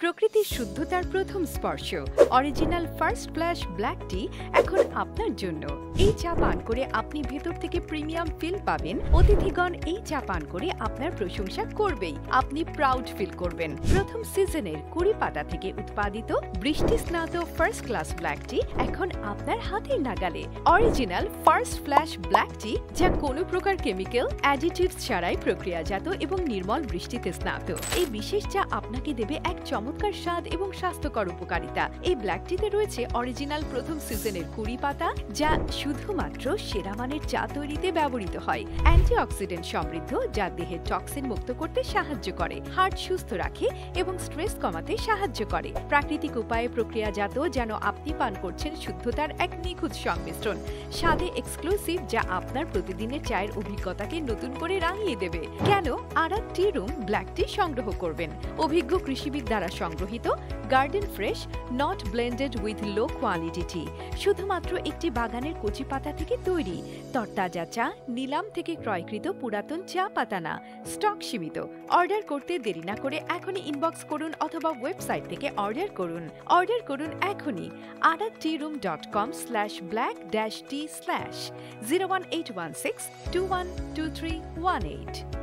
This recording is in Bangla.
প্রকৃতির শুদ্ধতার প্রথম স্পর্শ অরিজিনাল ফার্স্ট ফ্ল্যাশ ব্ল্যাক টি এখন আপনার জন্য। এই চা পান করে আপনি ভেতর থেকে প্রিমিয়াম ফিল পাবেন। অতিথিগণ এই চা পান করে আপনার প্রশংসা করবেই, আপনি প্রাউড ফিল করবেন। প্রথম সিজনের কুড়ি পাতা থেকে উৎপাদিত বৃষ্টি স্নাত ফার্স্ট ক্লাস ব্ল্যাক টি এখন আপনার হাতের নাগালে। অরিজিনাল ফার্স্ট ফ্ল্যাশ ব্ল্যাক টি, যা কোনো প্রকার কেমিক্যাল অ্যাডিটিভস ছাড়াই প্রক্রিয়াজাত এবং নির্মল বৃষ্টিতে স্নাত। এই বিশেষ চা আপনাকে দেবে এক চমৎকার স্বাদ এবং স্বাস্থ্যকর উপকারিতা। এই ব্ল্যাক টিতে রয়েছে অরিজিনাল প্রথম সিজনের কুড়ি পাতা, যা শুধুমাত্র সেরা মানের চা তৈরিতে ব্যবহৃত হয়। অ্যান্টিঅক্সিডেন্ট সমৃদ্ধ, যা দেহের টক্সিন মুক্ত করতে সাহায্য করে, হার্ট সুস্থ রাখে এবং স্ট্রেস কমাতে সাহায্য করে। প্রাকৃতিক উপায়ে প্রক্রিয়াজাত, যেন আপনি পান করছেন শুদ্ধতার এক নিখুঁত সংমিশ্রণ। স্বাদে এক্সক্লুসিভ, যা আপনার প্রতিদিনের চায়ের অভিজ্ঞতাকে নতুন করে রাঙিয়ে দেবে। কেন আরাক টি রুম ব্ল্যাক টি সংগ্রহ করবেন? অভিজ্ঞ কৃষিবিদ দ্বারা সংগ্রহিত, garden fresh, not blended with low quality tea. শুধুমাত্র একটি বাগানের কচি পাতা থেকে তৈরি তরতাজা চা, নিলাম থেকে ক্রয়কৃত পুরাতন চা পাতা না। স্টক সীমিত। অর্ডার করতে দেরি না করে এখনই ইনবক্স করুন অথবা ওয়েবসাইট থেকে অর্ডার করুন। অর্ডার করুন এখনই araktearoom.com/black-tea/01816 212318।